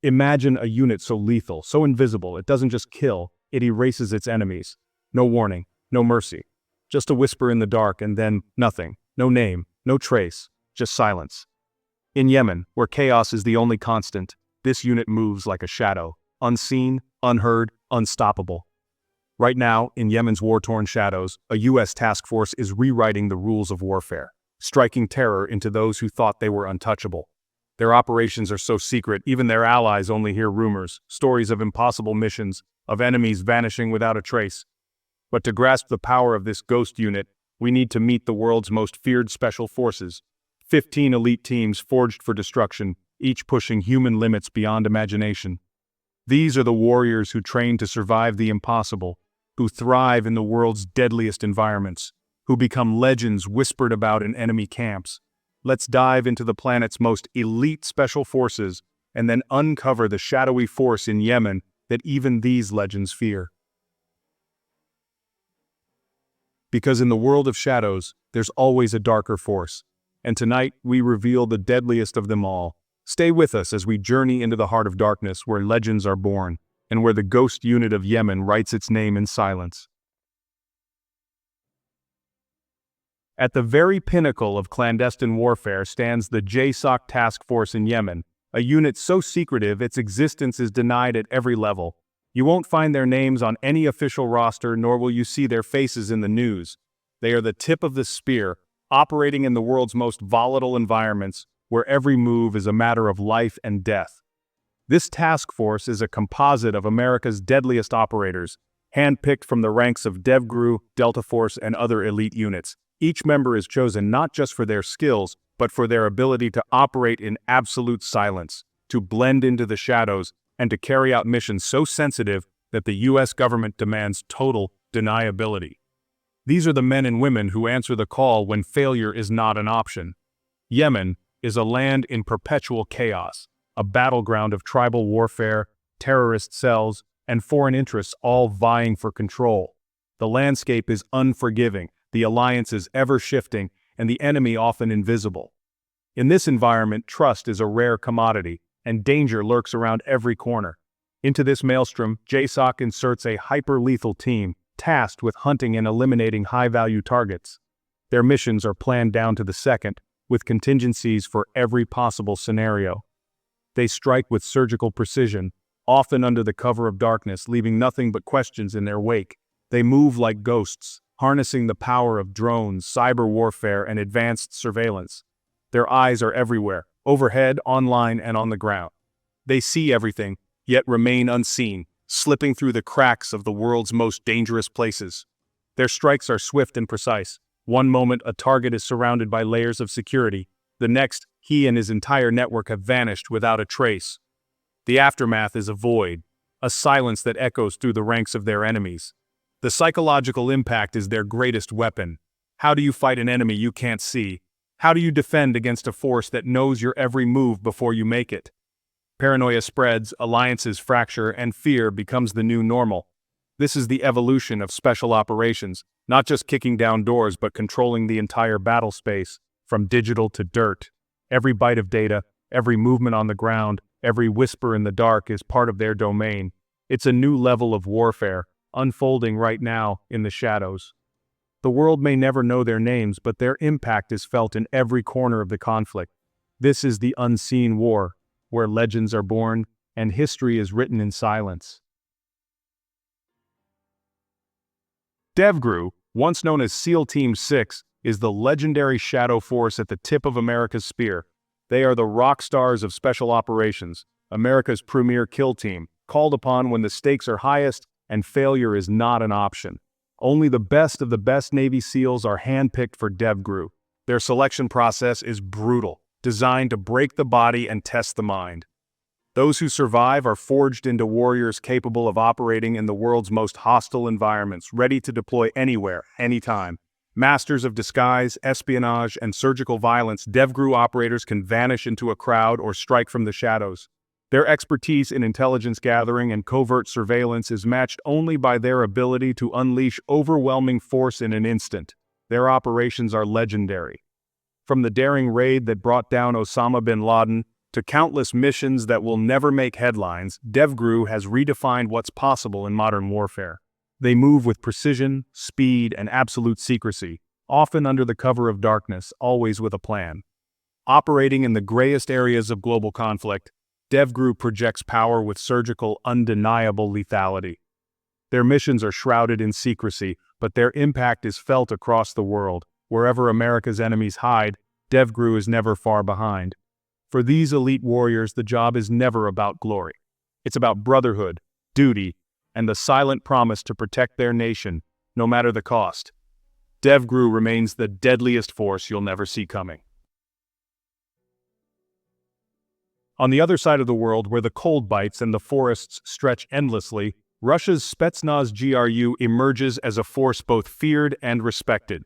Imagine a unit so lethal, so invisible, it doesn't just kill, it erases its enemies. No warning, no mercy. Just a whisper in the dark and then nothing. No name, no trace, just silence. In Yemen, where chaos is the only constant, this unit moves like a shadow, unseen, unheard, unstoppable. Right now, in Yemen's war-torn shadows, a U.S. task force is rewriting the rules of warfare, striking terror into those who thought they were untouchable. Their operations are so secret, even their allies only hear rumors, stories of impossible missions, of enemies vanishing without a trace. But to grasp the power of this ghost unit, we need to meet the world's most feared special forces. 15 elite teams forged for destruction, each pushing human limits beyond imagination. These are the warriors who train to survive the impossible, who thrive in the world's deadliest environments, who become legends whispered about in enemy camps. Let's dive into the planet's most elite special forces and then uncover the shadowy force in Yemen that even these legends fear. Because in the world of shadows, there's always a darker force. And tonight, we reveal the deadliest of them all. Stay with us as we journey into the heart of darkness where legends are born, and where the ghost unit of Yemen writes its name in silence. At the very pinnacle of clandestine warfare stands the JSOC task force in Yemen, a unit so secretive its existence is denied at every level. You won't find their names on any official roster, nor will you see their faces in the news. They are the tip of the spear, operating in the world's most volatile environments, where every move is a matter of life and death. This task force is a composite of America's deadliest operators, handpicked from the ranks of DEVGRU, Delta Force, and other elite units. Each member is chosen not just for their skills, but for their ability to operate in absolute silence, to blend into the shadows, and to carry out missions so sensitive that the U.S. government demands total deniability. These are the men and women who answer the call when failure is not an option. Yemen is a land in perpetual chaos, a battleground of tribal warfare, terrorist cells, and foreign interests all vying for control. The landscape is unforgiving, the alliance is ever-shifting, and the enemy often invisible. In this environment, trust is a rare commodity, and danger lurks around every corner. Into this maelstrom, JSOC inserts a hyper-lethal team, tasked with hunting and eliminating high-value targets. Their missions are planned down to the second, with contingencies for every possible scenario. They strike with surgical precision, often under the cover of darkness, leaving nothing but questions in their wake. They move like ghosts, harnessing the power of drones, cyber warfare, and advanced surveillance. Their eyes are everywhere, overhead, online, and on the ground. They see everything, yet remain unseen, slipping through the cracks of the world's most dangerous places. Their strikes are swift and precise. One moment, a target is surrounded by layers of security. The next, he and his entire network have vanished without a trace. The aftermath is a void, a silence that echoes through the ranks of their enemies. The psychological impact is their greatest weapon. How do you fight an enemy you can't see? How do you defend against a force that knows your every move before you make it? Paranoia spreads, alliances fracture, and fear becomes the new normal. This is the evolution of special operations, not just kicking down doors but controlling the entire battle space, from digital to dirt. Every byte of data, every movement on the ground, every whisper in the dark is part of their domain. It's a new level of warfare, unfolding right now in the shadows. The world may never know their names, but their impact is felt in every corner of the conflict. This is the unseen war, where legends are born and history is written in silence. DEVGRU, once known as SEAL Team 6, is the legendary shadow force at the tip of America's spear. They are the rock stars of special operations, America's premier kill team, called upon when the stakes are highest and failure is not an option. Only the best of the best Navy SEALs are handpicked for DEVGRU. Their selection process is brutal, designed to break the body and test the mind. Those who survive are forged into warriors capable of operating in the world's most hostile environments, ready to deploy anywhere, anytime. Masters of disguise, espionage, and surgical violence, DEVGRU operators can vanish into a crowd or strike from the shadows. Their expertise in intelligence gathering and covert surveillance is matched only by their ability to unleash overwhelming force in an instant. Their operations are legendary. From the daring raid that brought down Osama bin Laden, To countless missions that will never make headlines, DEVGRU has redefined what's possible in modern warfare. They move with precision, speed, and absolute secrecy, often under the cover of darkness, always with a plan. Operating in the grayest areas of global conflict, DEVGRU projects power with surgical, undeniable lethality. Their missions are shrouded in secrecy, but their impact is felt across the world. Wherever America's enemies hide, DEVGRU is never far behind. For these elite warriors, the job is never about glory. It's about brotherhood, duty, and the silent promise to protect their nation, no matter the cost. DEVGRU remains the deadliest force you'll never see coming. On the other side of the world, where the cold bites and the forests stretch endlessly, Russia's Spetsnaz GRU emerges as a force both feared and respected.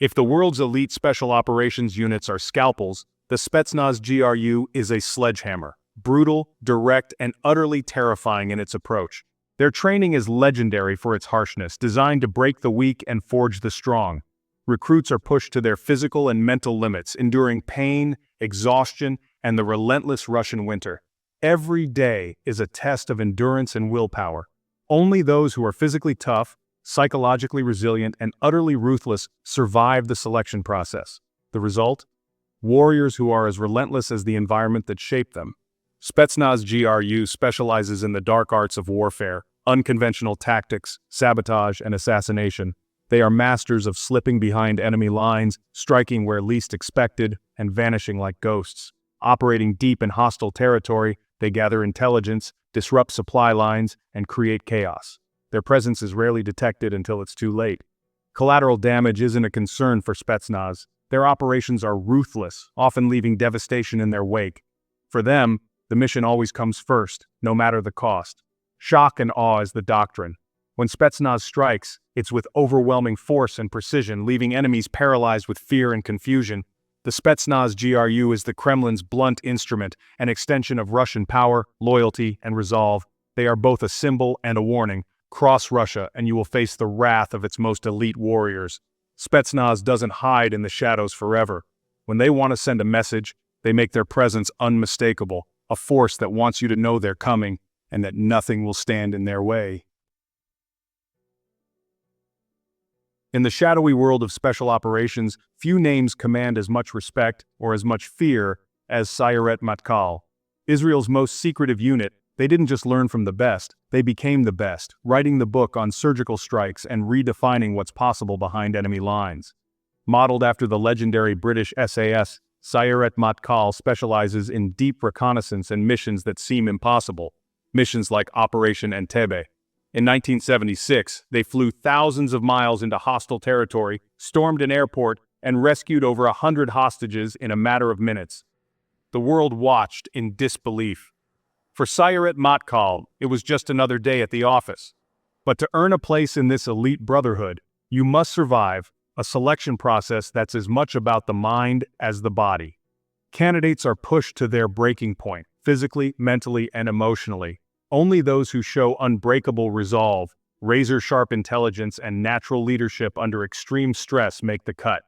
If the world's elite special operations units are scalpels, the Spetsnaz GRU is a sledgehammer, brutal, direct, and utterly terrifying in its approach. Their training is legendary for its harshness, designed to break the weak and forge the strong. Recruits are pushed to their physical and mental limits, enduring pain, exhaustion, and the relentless Russian winter. Every day is a test of endurance and willpower. Only those who are physically tough, psychologically resilient, and utterly ruthless survive the selection process. The result? Warriors who are as relentless as the environment that shaped them. Spetsnaz GRU specializes in the dark arts of warfare, unconventional tactics, sabotage, and assassination. They are masters of slipping behind enemy lines, striking where least expected, and vanishing like ghosts. Operating deep in hostile territory, they gather intelligence, disrupt supply lines, and create chaos. Their presence is rarely detected until it's too late. Collateral damage isn't a concern for Spetsnaz. Their operations are ruthless, often leaving devastation in their wake. For them, the mission always comes first, no matter the cost. Shock and awe is the doctrine. When Spetsnaz strikes, it's with overwhelming force and precision, leaving enemies paralyzed with fear and confusion. The Spetsnaz GRU is the Kremlin's blunt instrument, an extension of Russian power, loyalty, and resolve. They are both a symbol and a warning. Cross Russia, and you will face the wrath of its most elite warriors. Spetsnaz doesn't hide in the shadows forever. When they want to send a message, they make their presence unmistakable, a force that wants you to know they're coming, and that nothing will stand in their way. In the shadowy world of special operations, few names command as much respect or as much fear as Sayeret Matkal. Israel's most secretive unit, they didn't just learn from the best, they became the best, writing the book on surgical strikes and redefining what's possible behind enemy lines. Modeled after the legendary British SAS, Sayeret Matkal specializes in deep reconnaissance and missions that seem impossible, missions like Operation Entebbe. In 1976, they flew thousands of miles into hostile territory, stormed an airport, and rescued over 100 hostages in a matter of minutes. The world watched in disbelief. For Sayeret Matkal, it was just another day at the office. But to earn a place in this elite brotherhood, you must survive a selection process that's as much about the mind as the body. Candidates are pushed to their breaking point, physically, mentally, and emotionally. Only those who show unbreakable resolve, razor-sharp intelligence, and natural leadership under extreme stress make the cut.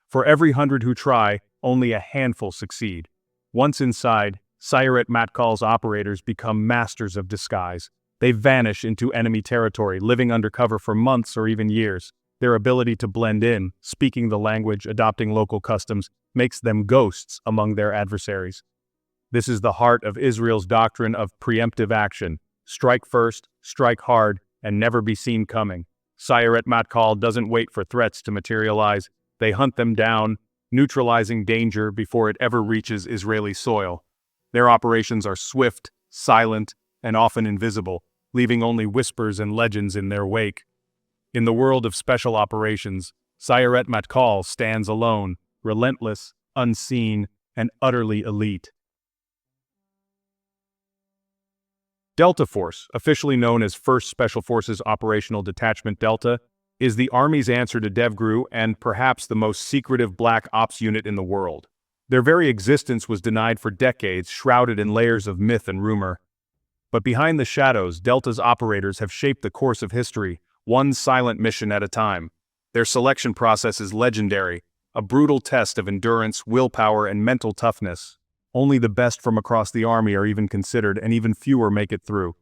For every 100 who try, only a handful succeed. Once inside, Sayeret Matkal's operators become masters of disguise. They vanish into enemy territory, living undercover for months or even years. Their ability to blend in, speaking the language, adopting local customs, makes them ghosts among their adversaries. This is the heart of Israel's doctrine of preemptive action. Strike first, strike hard, and never be seen coming. Sayeret Matkal doesn't wait for threats to materialize. They hunt them down, neutralizing danger before it ever reaches Israeli soil. Their operations are swift, silent, and often invisible, leaving only whispers and legends in their wake. In the world of special operations, Sayeret Matkal stands alone, relentless, unseen, and utterly elite. Delta Force, officially known as 1st Special Forces Operational Detachment Delta, is the Army's answer to DEVGRU and perhaps the most secretive black ops unit in the world. Their very existence was denied for decades, shrouded in layers of myth and rumor. But behind the shadows, Delta's operators have shaped the course of history, one silent mission at a time. Their selection process is legendary, a brutal test of endurance, willpower, and mental toughness. Only the best from across the army are even considered, and even fewer make it through.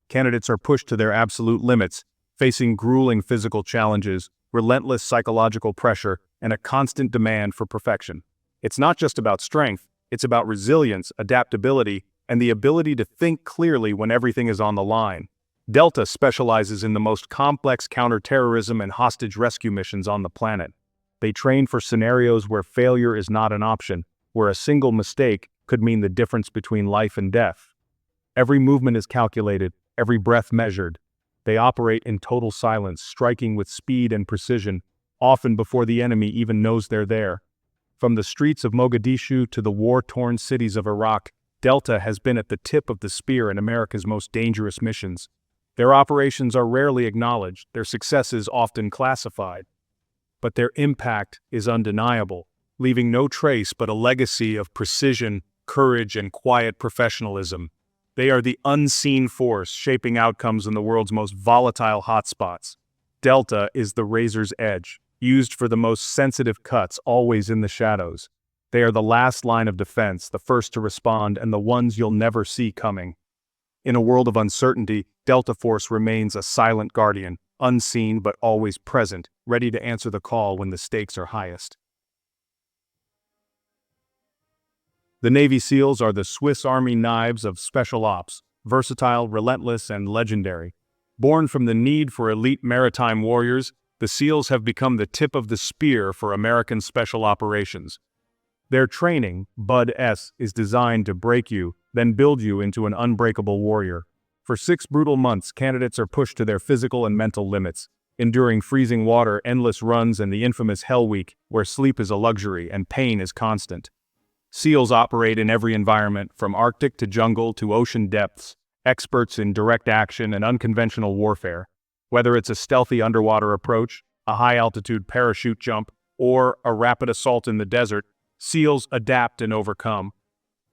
Candidates are pushed to their absolute limits, facing grueling physical challenges, relentless psychological pressure, and a constant demand for perfection. It's not just about strength, it's about resilience, adaptability, and the ability to think clearly when everything is on the line. Delta specializes in the most complex counterterrorism and hostage rescue missions on the planet. They train for scenarios where failure is not an option, where a single mistake could mean the difference between life and death. Every movement is calculated, every breath measured. They operate in total silence, striking with speed and precision, often before the enemy even knows they're there. From the streets of Mogadishu to the war-torn cities of Iraq, Delta has been at the tip of the spear in America's most dangerous missions. Their operations are rarely acknowledged, their successes often classified. But their impact is undeniable, leaving no trace but a legacy of precision, courage, and quiet professionalism. They are the unseen force shaping outcomes in the world's most volatile hotspots. Delta is the razor's edge, used for the most sensitive cuts, always in the shadows. They are the last line of defense, the first to respond, and the ones you'll never see coming. In a world of uncertainty, Delta Force remains a silent guardian, unseen but always present, ready to answer the call when the stakes are highest. The Navy SEALs are the Swiss Army knives of special ops, versatile, relentless, and legendary. Born from the need for elite maritime warriors, the SEALs have become the tip of the spear for American special operations. Their training, BUD-S, is designed to break you, then build you into an unbreakable warrior. For 6 brutal months, candidates are pushed to their physical and mental limits, enduring freezing water, endless runs, and the infamous Hell Week, where sleep is a luxury and pain is constant. SEALs operate in every environment, from Arctic to jungle to ocean depths, experts in direct action and unconventional warfare. Whether it's a stealthy underwater approach, a high-altitude parachute jump, or a rapid assault in the desert, SEALs adapt and overcome.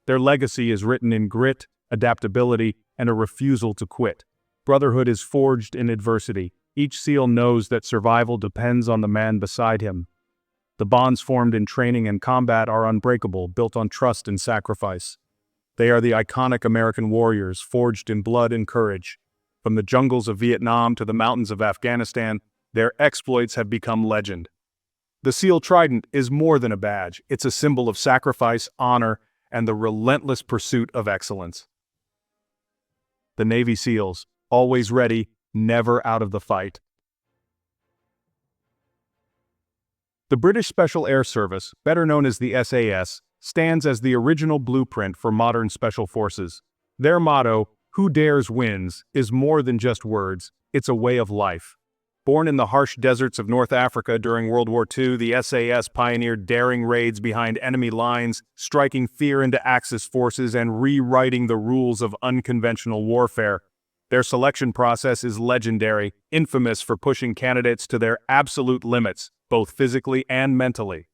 Their legacy is written in grit, adaptability, and a refusal to quit. Brotherhood is forged in adversity. Each SEAL knows that survival depends on the man beside him. The bonds formed in training and combat are unbreakable, built on trust and sacrifice. They are the iconic American warriors, forged in blood and courage. From the jungles of Vietnam to the mountains of Afghanistan, their exploits have become legend. The SEAL Trident is more than a badge. It's a symbol of sacrifice, honor, and the relentless pursuit of excellence. The Navy SEALs, always ready, never out of the fight. The British Special Air Service, better known as the SAS, stands as the original blueprint for modern special forces. Their motto, "Who dares wins," is more than just words, it's a way of life. Born in the harsh deserts of North Africa during World War II, the SAS pioneered daring raids behind enemy lines, striking fear into Axis forces and rewriting the rules of unconventional warfare. Their selection process is legendary, infamous for pushing candidates to their absolute limits, both physically and mentally.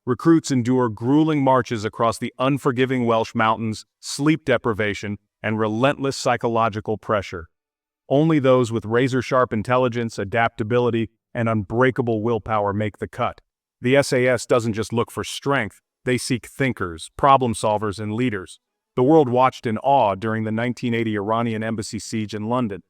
Recruits endure grueling marches across the unforgiving Welsh mountains, sleep deprivation, and relentless psychological pressure. Only those with razor-sharp intelligence, adaptability, and unbreakable willpower make the cut. The SAS doesn't just look for strength, they seek thinkers, problem solvers, and leaders. The world watched in awe during the 1980 Iranian embassy siege in London.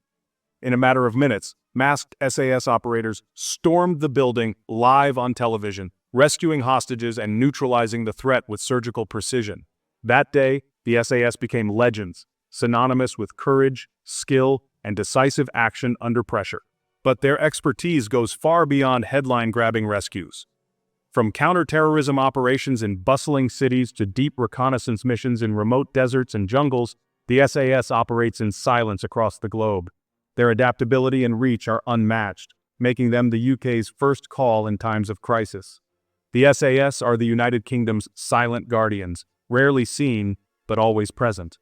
In a matter of minutes, masked SAS operators stormed the building live on television, rescuing hostages and neutralizing the threat with surgical precision. That day, the SAS became legends, synonymous with courage, skill, and decisive action under pressure. But their expertise goes far beyond headline-grabbing rescues. From counterterrorism operations in bustling cities to deep reconnaissance missions in remote deserts and jungles, the SAS operates in silence across the globe. Their adaptability and reach are unmatched, making them the UK's first call in times of crisis. The SAS are the United Kingdom's silent guardians, rarely seen, but always present.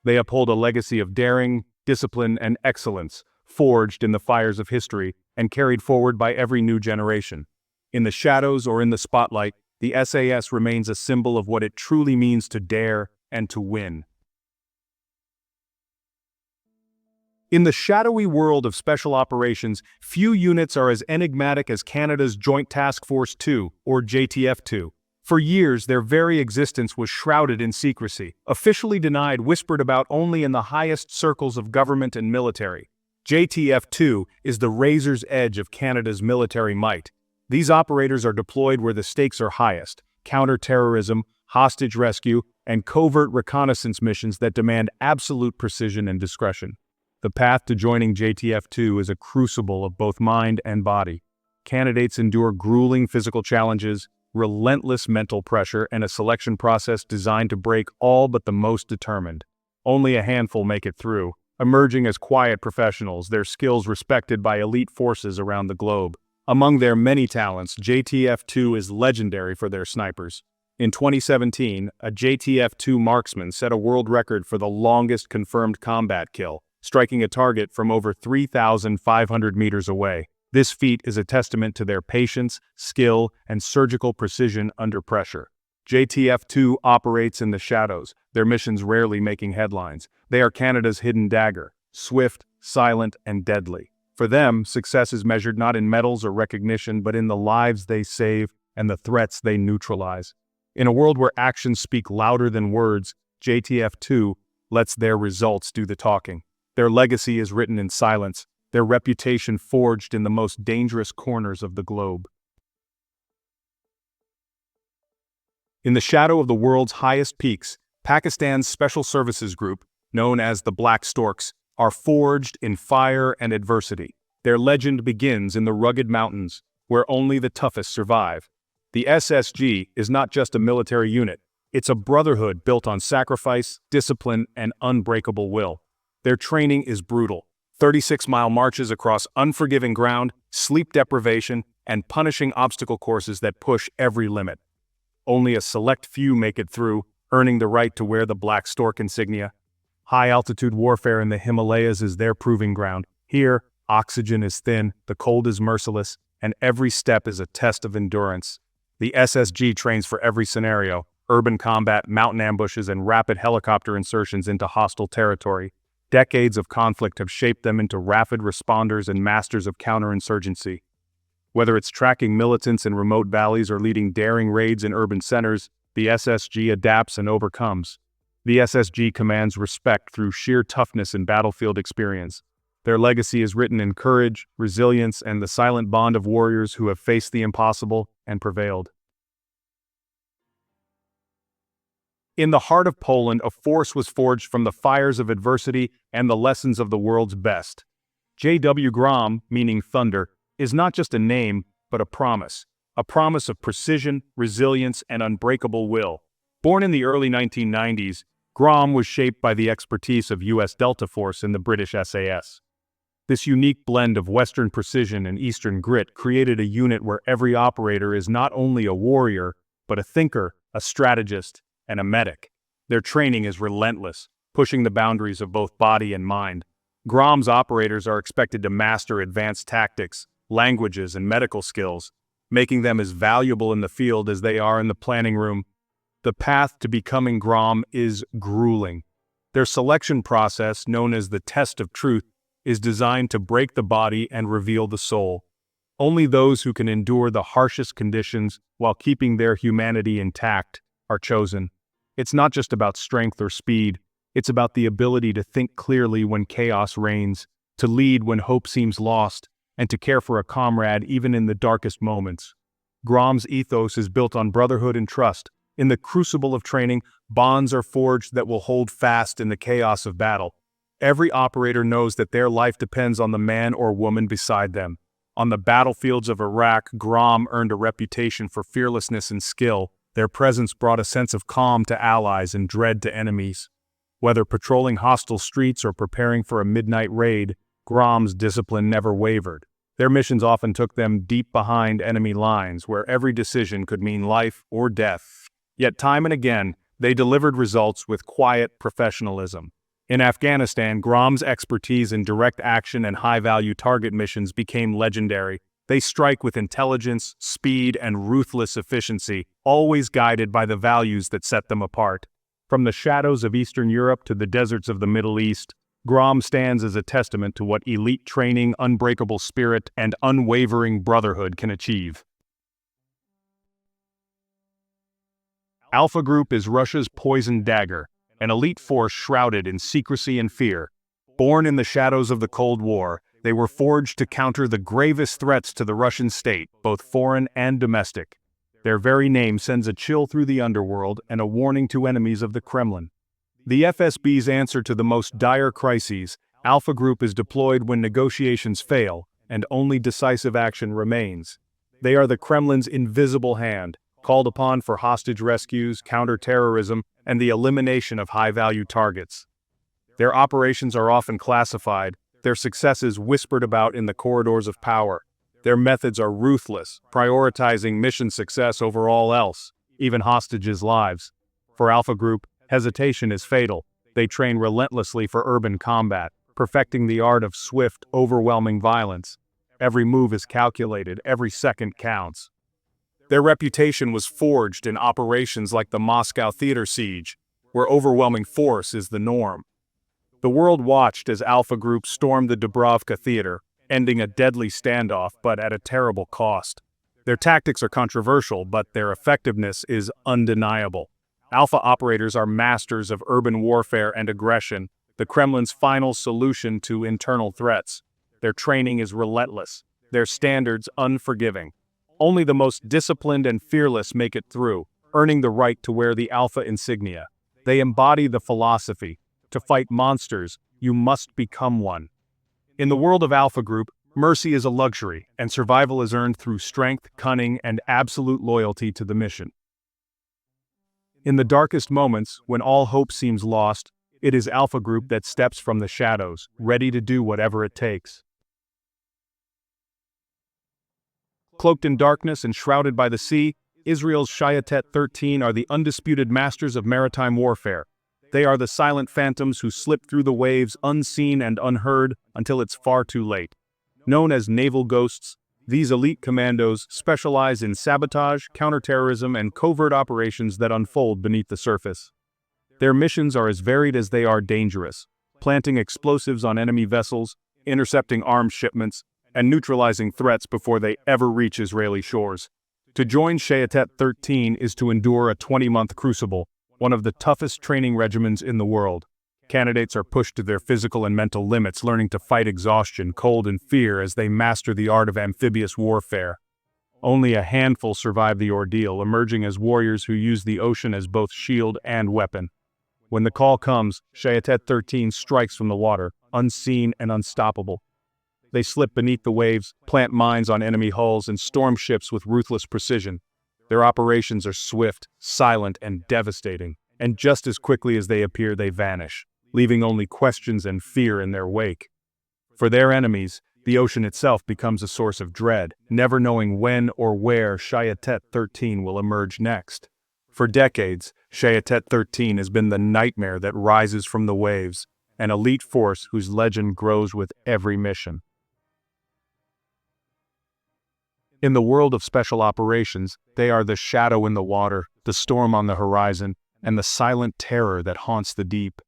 They uphold a legacy of daring, discipline, and excellence, forged in the fires of history and carried forward by every new generation. In the shadows or in the spotlight, the SAS remains a symbol of what it truly means to dare and to win. In the shadowy world of special operations, few units are as enigmatic as Canada's Joint Task Force 2, or JTF-2. For years, their very existence was shrouded in secrecy, officially denied, whispered about only in the highest circles of government and military. JTF-2 is the razor's edge of Canada's military might. These operators are deployed where the stakes are highest: counter-terrorism, hostage rescue, and covert reconnaissance missions that demand absolute precision and discretion. The path to joining JTF-2 is a crucible of both mind and body. Candidates endure grueling physical challenges, relentless mental pressure, and a selection process designed to break all but the most determined. Only a handful make it through, emerging as quiet professionals, their skills respected by elite forces around the globe. Among their many talents, JTF-2 is legendary for their snipers. In 2017, a JTF-2 marksman set a world record for the longest confirmed combat kill, striking a target from over 3,500 meters away. This feat is a testament to their patience, skill, and surgical precision under pressure. JTF-2 operates in the shadows, their missions rarely making headlines. They are Canada's hidden dagger, swift, silent, and deadly. For them, success is measured not in medals or recognition, but in the lives they save and the threats they neutralize. In a world where actions speak louder than words, JTF-2 lets their results do the talking. Their legacy is written in silence, their reputation forged in the most dangerous corners of the globe. In the shadow of the world's highest peaks, Pakistan's Special Services Group, known as the Black Storks, are forged in fire and adversity. Their legend begins in the rugged mountains, where only the toughest survive. The SSG is not just a military unit, it's a brotherhood built on sacrifice, discipline, and unbreakable will. Their training is brutal: 36-mile marches across unforgiving ground, sleep deprivation, and punishing obstacle courses that push every limit. Only a select few make it through, earning the right to wear the Black Stork insignia. High-altitude warfare in the Himalayas is their proving ground. Here, oxygen is thin, the cold is merciless, and every step is a test of endurance. The SSG trains for every scenario: urban combat, mountain ambushes, and rapid helicopter insertions into hostile territory. Decades of conflict have shaped them into rapid responders and masters of counterinsurgency. Whether it's tracking militants in remote valleys or leading daring raids in urban centers, the SSG adapts and overcomes. The SSG commands respect through sheer toughness and battlefield experience. Their legacy is written in courage, resilience, and the silent bond of warriors who have faced the impossible and prevailed. In the heart of Poland, a force was forged from the fires of adversity and the lessons of the world's best. GROM, meaning thunder, is not just a name, but a promise of precision, resilience, and unbreakable will. Born in the early 1990s, GROM was shaped by the expertise of U.S. Delta Force and the British SAS. This unique blend of Western precision and Eastern grit created a unit where every operator is not only a warrior, but a thinker, a strategist, and a medic. Their training is relentless, pushing the boundaries of both body and mind. GROM's operators are expected to master advanced tactics, languages, and medical skills, making them as valuable in the field as they are in the planning room. The path to becoming GROM is grueling. Their selection process, known as the test of truth, is designed to break the body and reveal the soul. Only those who can endure the harshest conditions while keeping their humanity intact are chosen. It's not just about strength or speed, it's about the ability to think clearly when chaos reigns, to lead when hope seems lost, and to care for a comrade even in the darkest moments. GROM's ethos is built on brotherhood and trust. In the crucible of training, bonds are forged that will hold fast in the chaos of battle. Every operator knows that their life depends on the man or woman beside them. On the battlefields of Iraq, GROM earned a reputation for fearlessness and skill. Their presence brought a sense of calm to allies and dread to enemies. Whether patrolling hostile streets or preparing for a midnight raid, GROM's discipline never wavered. Their missions often took them deep behind enemy lines, where every decision could mean life or death. Yet time and again, they delivered results with quiet professionalism. In Afghanistan, GROM's expertise in direct action and high-value target missions became legendary. They strike with intelligence, speed, and ruthless efficiency, always guided by the values that set them apart. From the shadows of Eastern Europe to the deserts of the Middle East, GROM stands as a testament to what elite training, unbreakable spirit, and unwavering brotherhood can achieve. Alpha Group is Russia's poison dagger, an elite force shrouded in secrecy and fear. Born in the shadows of the Cold War, they were forged to counter the gravest threats to the Russian state, both foreign and domestic. Their very name sends a chill through the underworld and a warning to enemies of the Kremlin. The FSB's answer to the most dire crises, Alpha Group is deployed when negotiations fail, and only decisive action remains. They are the Kremlin's invisible hand, called upon for hostage rescues, counter-terrorism, and the elimination of high-value targets. Their operations are often classified, their successes whispered about in the corridors of power. Their methods are ruthless, prioritizing mission success over all else, even hostages' lives. For Alpha Group, hesitation is fatal. They train relentlessly for urban combat, perfecting the art of swift, overwhelming violence. Every move is calculated, every second counts. Their reputation was forged in operations like the Moscow theater siege, where overwhelming force is the norm. The world watched as Alpha Group stormed the Dubrovka theater, ending a deadly standoff but at a terrible cost. Their tactics are controversial, but their effectiveness is undeniable. Alpha operators are masters of urban warfare and aggression, the Kremlin's final solution to internal threats. Their training is relentless, their standards unforgiving. Only the most disciplined and fearless make it through, earning the right to wear the Alpha insignia. They embody the philosophy: to fight monsters, you must become one. In the world of Alpha Group, mercy is a luxury, and survival is earned through strength, cunning, and absolute loyalty to the mission. In the darkest moments, when all hope seems lost, it is Alpha Group that steps from the shadows, ready to do whatever it takes. Cloaked in darkness and shrouded by the sea, Israel's Shayetet 13 are the undisputed masters of maritime warfare. They are the silent phantoms who slip through the waves unseen and unheard until it's far too late. Known as naval ghosts, these elite commandos specialize in sabotage, counterterrorism, and covert operations that unfold beneath the surface. Their missions are as varied as they are dangerous, planting explosives on enemy vessels, intercepting arms shipments, and neutralizing threats before they ever reach Israeli shores. To join Shayetet 13 is to endure a 20-month crucible, one of the toughest training regimens in the world. Candidates are pushed to their physical and mental limits, learning to fight exhaustion, cold, and fear as they master the art of amphibious warfare. Only a handful survive the ordeal, emerging as warriors who use the ocean as both shield and weapon. When the call comes, Shayetet 13 strikes from the water, unseen and unstoppable. They slip beneath the waves, plant mines on enemy hulls, and storm ships with ruthless precision. Their operations are swift, silent, and devastating, and just as quickly as they appear, they vanish, leaving only questions and fear in their wake. For their enemies, the ocean itself becomes a source of dread, never knowing when or where Shayetet 13 will emerge next. For decades, Shayetet 13 has been the nightmare that rises from the waves, an elite force whose legend grows with every mission. In the world of special operations, they are the shadow in the water, the storm on the horizon, and the silent terror that haunts the deep.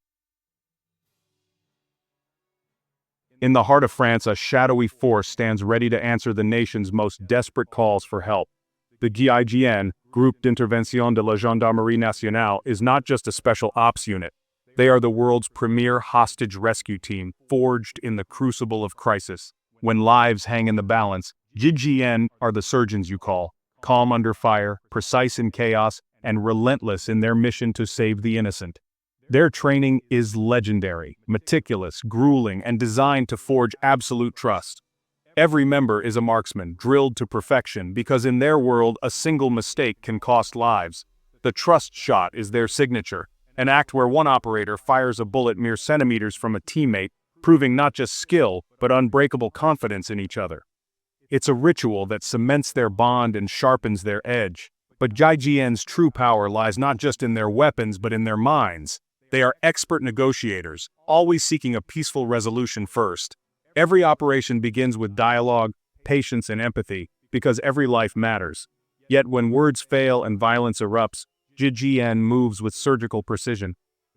In the heart of France, a shadowy force stands ready to answer the nation's most desperate calls for help. The GIGN, Groupe d'Intervention de la Gendarmerie Nationale, is not just a special ops unit. They are the world's premier hostage rescue team, forged in the crucible of crisis. When lives hang in the balance, GIGN are the surgeons you call, calm under fire, precise in chaos, and relentless in their mission to save the innocent. Their training is legendary, meticulous, grueling, and designed to forge absolute trust. Every member is a marksman, drilled to perfection, because in their world a single mistake can cost lives. The trust shot is their signature, an act where one operator fires a bullet mere centimeters from a teammate, proving not just skill, but unbreakable confidence in each other. It's a ritual that cements their bond and sharpens their edge. But GIGN's true power lies not just in their weapons but in their minds. They are expert negotiators, always seeking a peaceful resolution first. Every operation begins with dialogue, patience, and empathy, because every life matters. Yet when words fail and violence erupts, GIGN moves with surgical precision.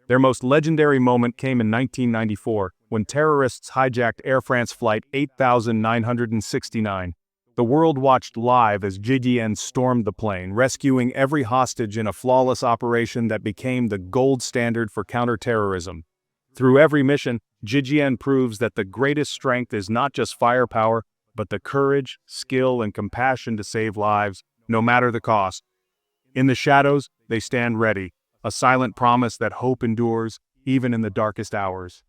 Their most legendary moment came in 1994, when terrorists hijacked Air France Flight 8969. The world watched live as GIGN stormed the plane, rescuing every hostage in a flawless operation that became the gold standard for counterterrorism. Through every mission, GIGN proves that the greatest strength is not just firepower, but the courage, skill, and compassion to save lives, no matter the cost. In the shadows, they stand ready, a silent promise that hope endures, even in the darkest hours.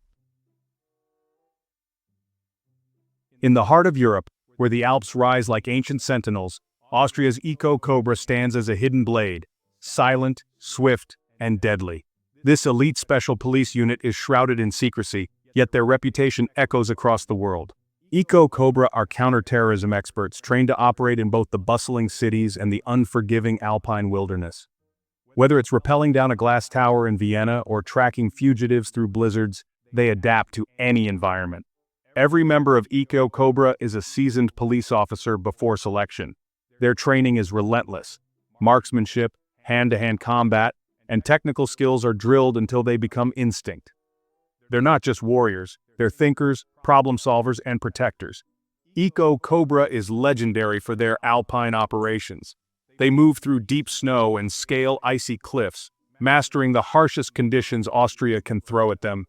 In the heart of Europe, where the Alps rise like ancient sentinels, Austria's ECO Cobra stands as a hidden blade, silent, swift, and deadly. This elite special police unit is shrouded in secrecy, yet their reputation echoes across the world. ECO Cobra are counterterrorism experts trained to operate in both the bustling cities and the unforgiving alpine wilderness. Whether it's rappelling down a glass tower in Vienna or tracking fugitives through blizzards, they adapt to any environment. Every member of ECO Cobra is a seasoned police officer before selection. Their training is relentless. Marksmanship, hand-to-hand combat, and technical skills are drilled until they become instinct. They're not just warriors, they're thinkers, problem solvers, and protectors. ECO Cobra is legendary for their alpine operations. They move through deep snow and scale icy cliffs, mastering the harshest conditions Austria can throw at them.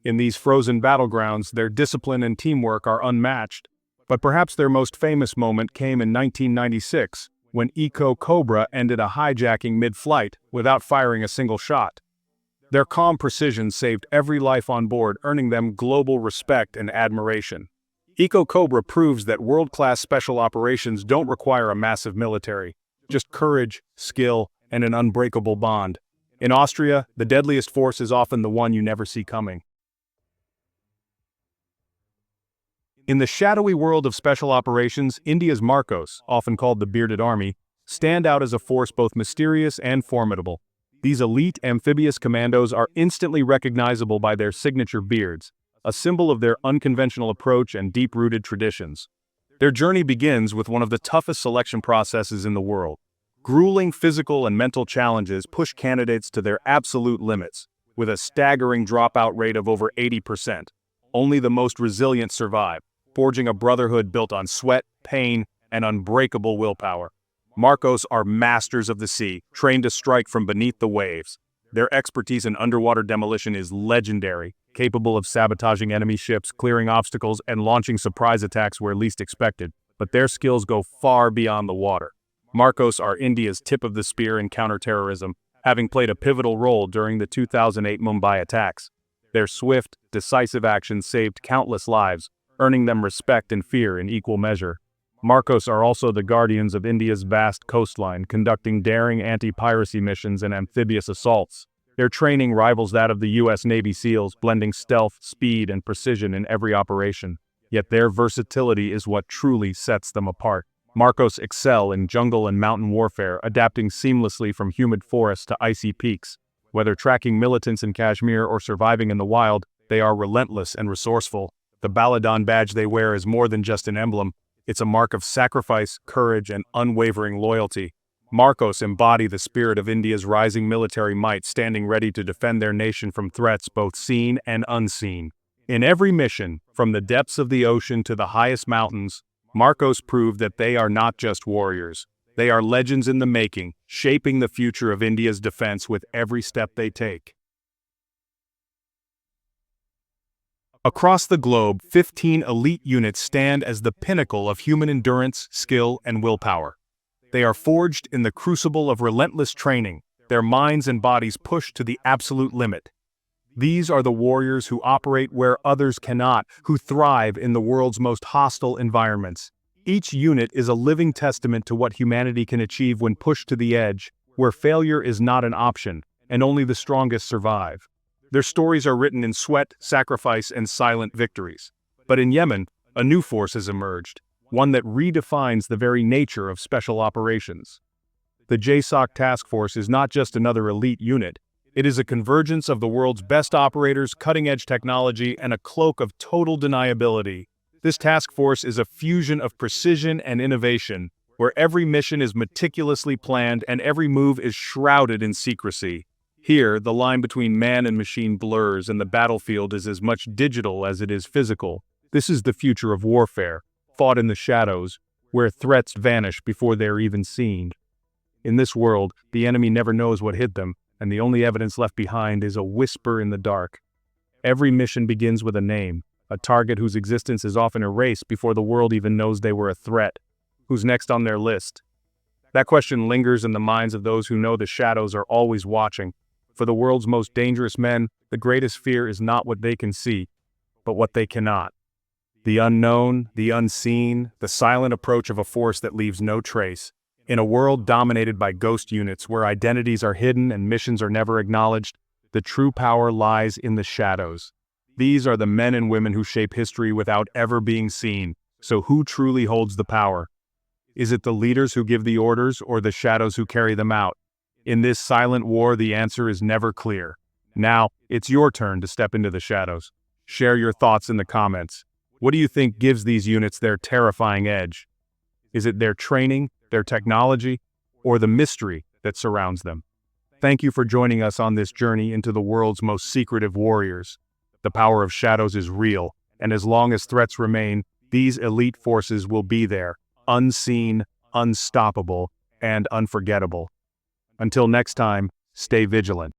In these frozen battlegrounds, their discipline and teamwork are unmatched. But perhaps their most famous moment came in 1996, when ECO Cobra ended a hijacking mid-flight without firing a single shot. Their calm precision saved every life on board, earning them global respect and admiration. ECO Cobra proves that world-class special operations don't require a massive military, just courage, skill, and an unbreakable bond. In Austria, the deadliest force is often the one you never see coming. In the shadowy world of special operations, India's Marcos, often called the Bearded Army, stand out as a force both mysterious and formidable. These elite amphibious commandos are instantly recognizable by their signature beards, a symbol of their unconventional approach and deep-rooted traditions. Their journey begins with one of the toughest selection processes in the world. Grueling physical and mental challenges push candidates to their absolute limits, with a staggering dropout rate of over 80%. Only the most resilient survive, forging a brotherhood built on sweat, pain, and unbreakable willpower. Marcos are masters of the sea, trained to strike from beneath the waves. Their expertise in underwater demolition is legendary, capable of sabotaging enemy ships, clearing obstacles, and launching surprise attacks where least expected. But their skills go far beyond the water. Marcos are India's tip of the spear in counterterrorism, having played a pivotal role during the 2008 Mumbai attacks. Their swift, decisive actions saved countless lives, earning them respect and fear in equal measure. Marcos are also the guardians of India's vast coastline, conducting daring anti-piracy missions and amphibious assaults. Their training rivals that of the U.S. Navy SEALs, blending stealth, speed, and precision in every operation. Yet their versatility is what truly sets them apart. Marcos excel in jungle and mountain warfare, adapting seamlessly from humid forests to icy peaks. Whether tracking militants in Kashmir or surviving in the wild, they are relentless and resourceful. The Baladon badge they wear is more than just an emblem. It's a mark of sacrifice, courage, and unwavering loyalty. Marcos embody the spirit of India's rising military might, standing ready to defend their nation from threats both seen and unseen. In every mission, from the depths of the ocean to the highest mountains, Marcos prove that they are not just warriors. They are legends in the making, shaping the future of India's defense with every step they take. Across the globe, 15 elite units stand as the pinnacle of human endurance, skill, and willpower. They are forged in the crucible of relentless training, their minds and bodies pushed to the absolute limit. These are the warriors who operate where others cannot, who thrive in the world's most hostile environments. Each unit is a living testament to what humanity can achieve when pushed to the edge, where failure is not an option, and only the strongest survive. Their stories are written in sweat, sacrifice, and silent victories. But in Yemen, a new force has emerged, one that redefines the very nature of special operations. The JSOC task force is not just another elite unit. It is a convergence of the world's best operators, cutting-edge technology, and a cloak of total deniability. This task force is a fusion of precision and innovation, where every mission is meticulously planned and every move is shrouded in secrecy. Here, the line between man and machine blurs and the battlefield is as much digital as it is physical. This is the future of warfare, fought in the shadows, where threats vanish before they're even seen. In this world, the enemy never knows what hit them, and the only evidence left behind is a whisper in the dark. Every mission begins with a name, a target whose existence is often erased before the world even knows they were a threat. Who's next on their list? That question lingers in the minds of those who know the shadows are always watching. For the world's most dangerous men, the greatest fear is not what they can see, but what they cannot. The unknown, the unseen, the silent approach of a force that leaves no trace. In a world dominated by ghost units where identities are hidden and missions are never acknowledged, the true power lies in the shadows. These are the men and women who shape history without ever being seen. So who truly holds the power? Is it the leaders who give the orders or the shadows who carry them out? In this silent war, the answer is never clear. Now, it's your turn to step into the shadows. Share your thoughts in the comments. What do you think gives these units their terrifying edge? Is it their training, their technology, or the mystery that surrounds them? Thank you for joining us on this journey into the world's most secretive warriors. The power of shadows is real, and as long as threats remain, these elite forces will be there, unseen, unstoppable, and unforgettable. Until next time, stay vigilant.